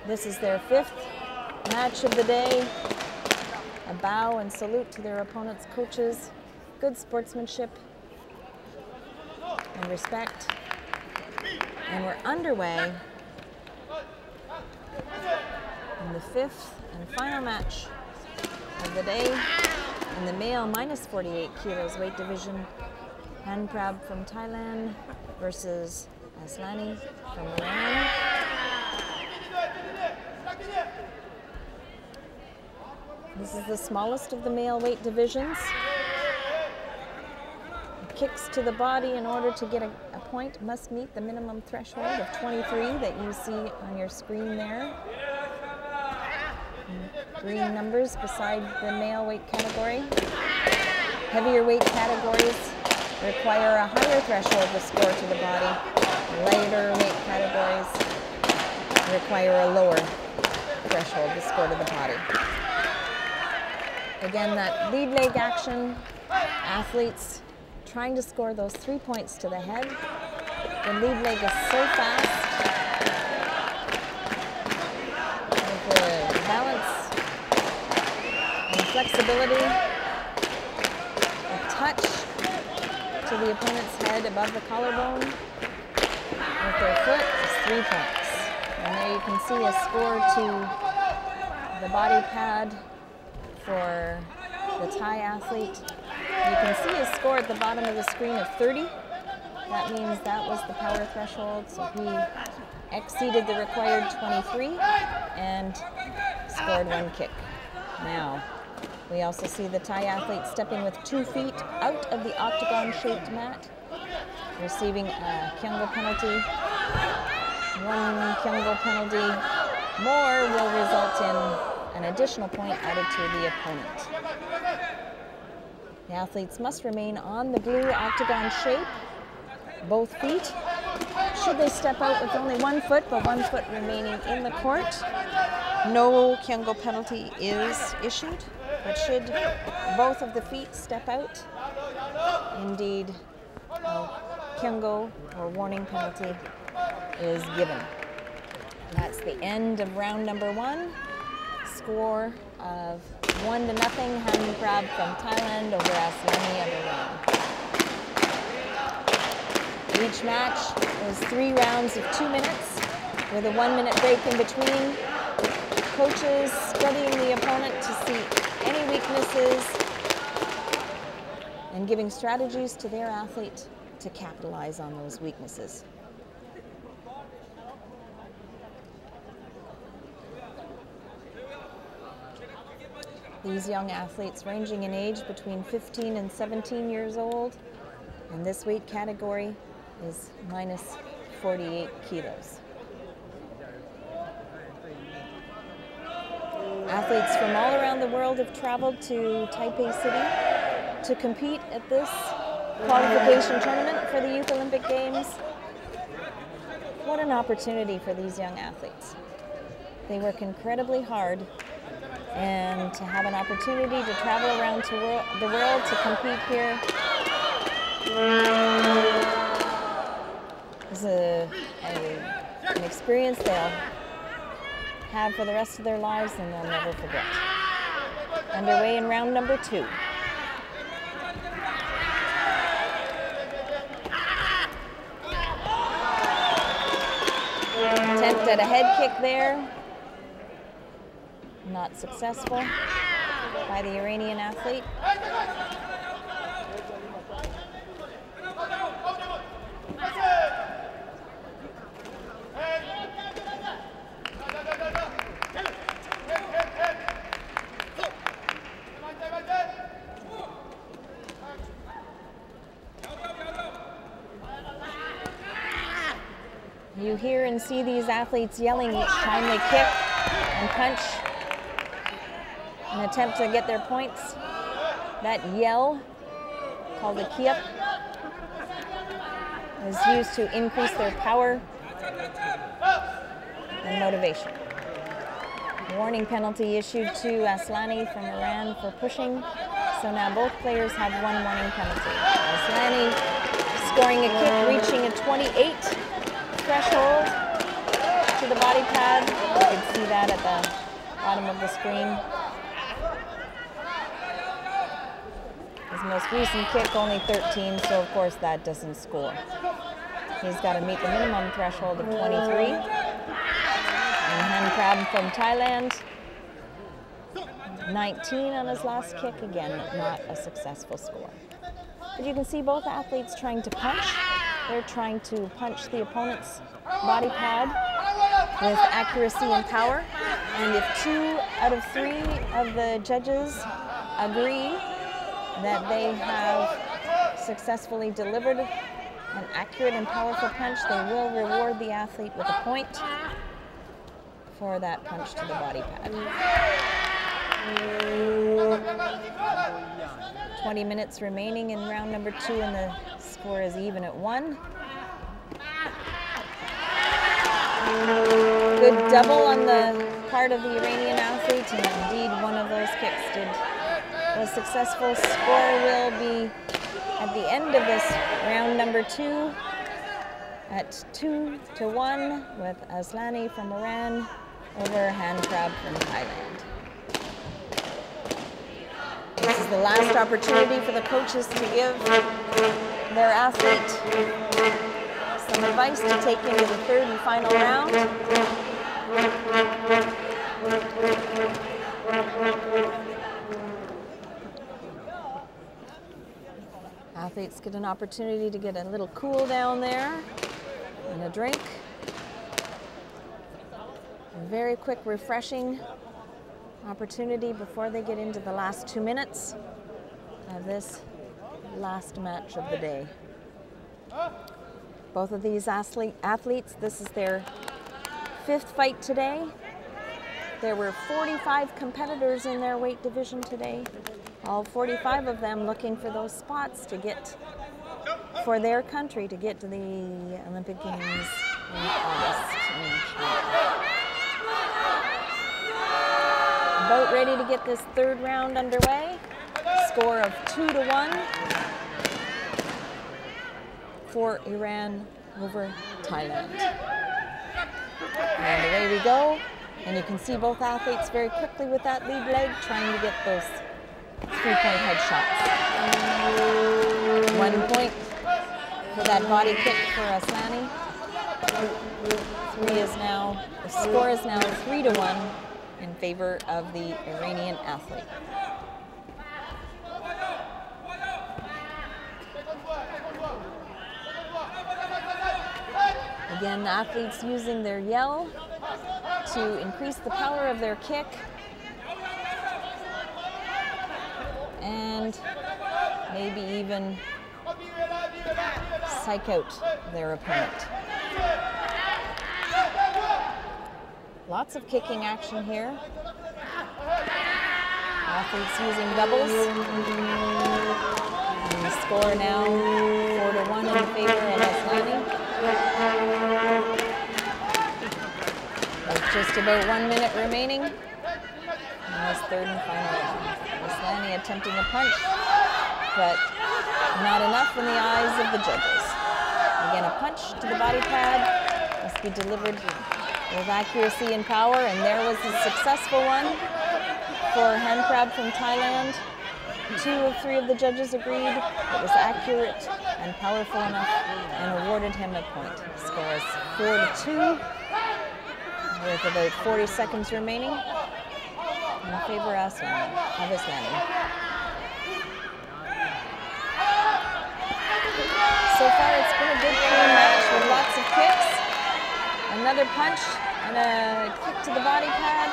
This is their 5th match of the day. A bow and salute to their opponent's coaches. Good sportsmanship and respect. And we're underway in the 5th and final match of the day in the male minus 48 kilos weight division. Hanprab from Thailand versus Aslani from Iran. This is the smallest of the male weight divisions. Kicks to the body in order to get a point must meet the minimum threshold of 23 that you see on your screen there. Green numbers beside the male weight category. Heavier weight categories require a higher threshold to score to the body. Lighter weight categories require a lower threshold to score to the body. Again, that lead leg action, athletes trying to score those 3 points to the head. The lead leg is so fast. With the balance and flexibility, a touch to the opponent's head above the collarbone with their foot is 3 points. And there you can see a score to the body pad for the Thai athlete. You can see a score at the bottom of the screen of 30. That means that was the power threshold, so he exceeded the required 23 and scored 1 kick. Now, we also see the Thai athlete stepping with 2 feet out of the octagon-shaped mat, receiving a Kyungo penalty. 1 Kyungo penalty more will result in an additional point added to the opponent. The athletes must remain on the blue octagon shape, both feet. Should they step out with only 1 foot, but 1 foot remaining in the court, no Kyungo penalty is issued. But should both of the feet step out, indeed, a Kyungo or warning penalty is given. That's the end of round number 1. Score of 1-0, Hanprab from Thailand over Aslani of Iran. Each match was 3 rounds of 2 minutes with a 1-minute break in between. Coaches studying the opponent to see any weaknesses and giving strategies to their athlete to capitalize on those weaknesses. These young athletes ranging in age between 15 and 17 years old, and this weight category is minus 48 kilos. Athletes from all around the world have traveled to Taipei City to compete at this qualification tournament for the Youth Olympic Games. What an opportunity for these young athletes. They work incredibly hard, and to have an opportunity to travel around to the world to compete here is an experience they'll have for the rest of their lives and they'll never forget. Underway in round number 2. Attempt at a head kick there. Not successful by the Iranian athlete. You hear and see these athletes yelling each time they kick and punch. An attempt to get their points. That yell, called a kiap, is used to increase their power and motivation. Warning penalty issued to Aslani from Iran for pushing. So now both players have 1 warning penalty. Aslani scoring a kick, reaching a 28 threshold to to the body pad. You can see that at the bottom of the screen. His most recent kick, only 13, so of course that doesn't score. He's got to meet the minimum threshold of 23. And hand crab from Thailand, 19 on his last kick. Again, not a successful score. But you can see both athletes trying to punch. They're trying to punch the opponent's body pad with accuracy and power. And if 2 out of 3 of the judges agree that they have successfully delivered an accurate and powerful punch, they will reward the athlete with a point for that punch to the body pad. 20 minutes remaining in round number 2, and the score is even at 1. Good double on the part of the Iranian athlete, and indeed one of those kicks was successful. Score will be at the end of this round number 2 at 2-1 with Aslani from Iran over hand crab from Thailand. This is the last opportunity for the coaches to give their athlete some advice to take into the 3rd and final round. Athletes get an opportunity to get a little cool down there and a drink. A very quick, refreshing opportunity before they get into the last 2 minutes of this last match of the day. Both of these athletes, this is their 5th fight today. There were 45 competitors in their weight division today. All 45 of them looking for those spots to get, for their country, to get to the Olympic Games in August in China. About ready to get this 3rd round underway. Score of 2-1 for Iran over Thailand. And away we go. And you can see both athletes very quickly with that lead leg trying to get those 3-point headshots. 1 point for that body kick for Aslani. The score is now 3-1 in favor of the Iranian athlete. Again, the athletes using their yell to increase the power of their kick and maybe even psych out their opponent. Lots of kicking action here. Athletes using doubles. And the score now 4-1 in favor of Aslani. With just about 1 minute remaining in this 3rd and final round. Aslani attempting a punch, but not enough in the eyes of the judges. Again, a punch to the body pad must be delivered with accuracy and power, and there was a successful one for hand crab from Thailand. 2 of 3 of the judges agreed it was accurate and powerful enough and awarded him a point. The score is 4-2 with about 40 seconds remaining in favor of Aslani. So far it's been a good clean match with lots of kicks. Another punch and a kick to the body pad.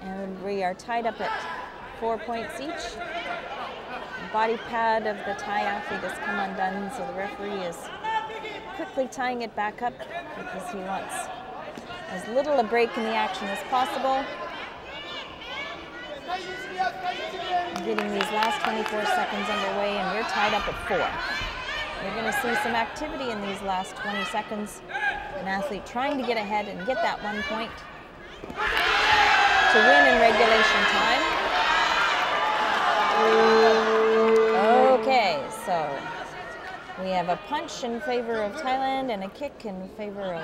And we are tied up at 4 points each. The body pad of the Thai athlete has come undone, so the referee is quickly tying it back up because he wants as little a break in the action as possible. Getting these last 24 seconds underway, and we're tied up at 4. You're going to see some activity in these last 20 seconds. An athlete trying to get ahead and get that 1 point to win in regulation time. Okay, so we have a punch in favor of Thailand and a kick in favor of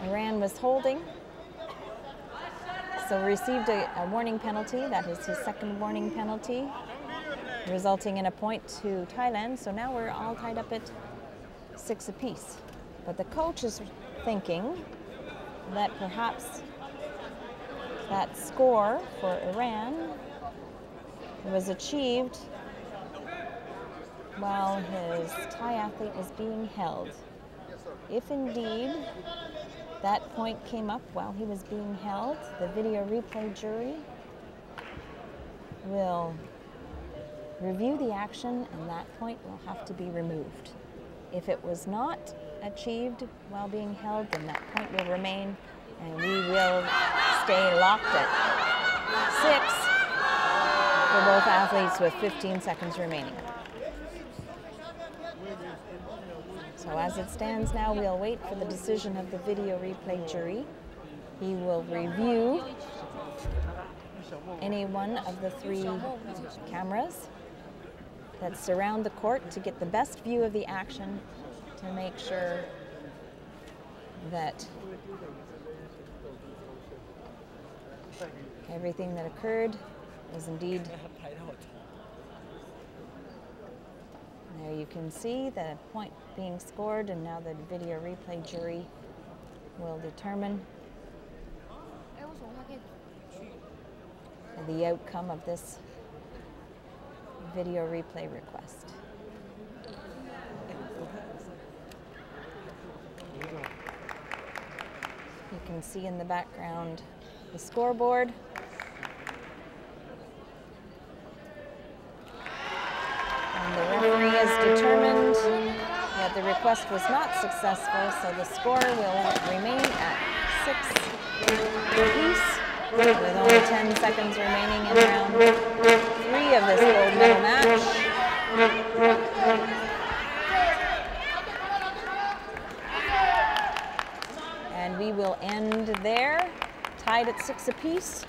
Iran was holding, so received a warning penalty. That is his second warning penalty, resulting in a point to Thailand. So now we're all tied up at 6 apiece. But the coach is thinking that perhaps that score for Iran was achieved while his Thai athlete was being held. If indeed that point came up while he was being held, the video replay jury will review the action and that point will have to be removed. If it was not achieved while being held, then that point will remain and we will stay locked at 6 for both athletes with 15 seconds remaining. So as it stands now, we'll wait for the decision of the video replay jury. He will review any one of the 3 cameras that surround the court to get the best view of the action, to make sure that everything that occurred was indeed. There you can see the point being scored, and now the video replay jury will determine the outcome of this video replay request. You can see in the background the scoreboard. And the referee has determined that the request was not successful, so the score will remain at 6 apiece, with only 10 seconds remaining in round 3 of this gold medal match. And we will end there, tied at 6 apiece.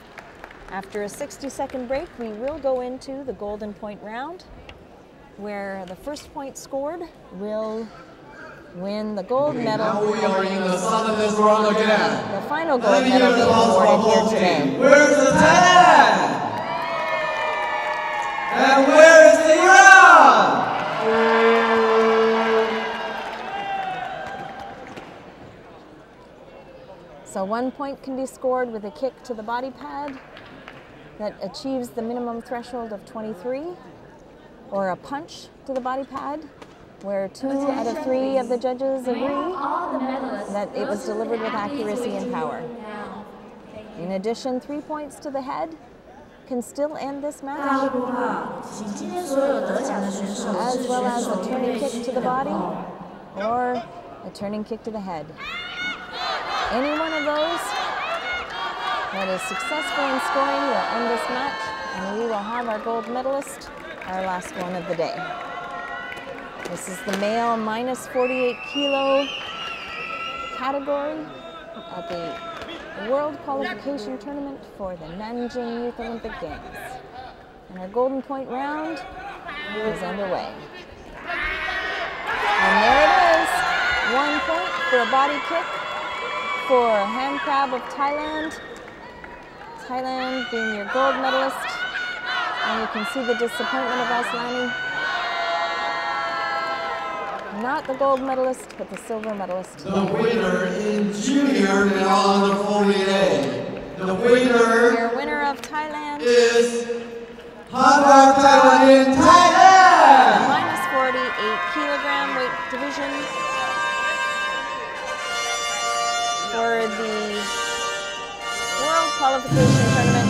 After a 60-second break, we will go into the golden point round, where the first point scored will win the gold medal. Now we are in the sun of this world again. The final gold medal being awarded here today. Where's the Thailand? And where is the Iran? So 1 point can be scored with a kick to the body pad that achieves the minimum threshold of 23, or a punch to the body pad, where 2 out of 3 of the judges agree that it was delivered with accuracy and power. In addition, 3 points to the head can still end this match, as well as a turning kick to the body or a turning kick to the head. Any one of those that is successful in scoring will end this match, and we will have our gold medalist, our last one of the day. This is the male minus 48 kilo category at the World Qualification Tournament for the Nanjing Youth Olympic Games. And our golden point round is underway. And there it is, 1 point for a body kick for Hand Crab of Thailand. Thailand being your gold medalist. And you can see the disappointment of Aslani. Not the gold medalist, but the silver medalist. The winner in junior and under 48. The winner, your winner of Thailand is Hand Crab Thailand in Thailand. The minus 48 kilogram weight division for the World Qualification Tournament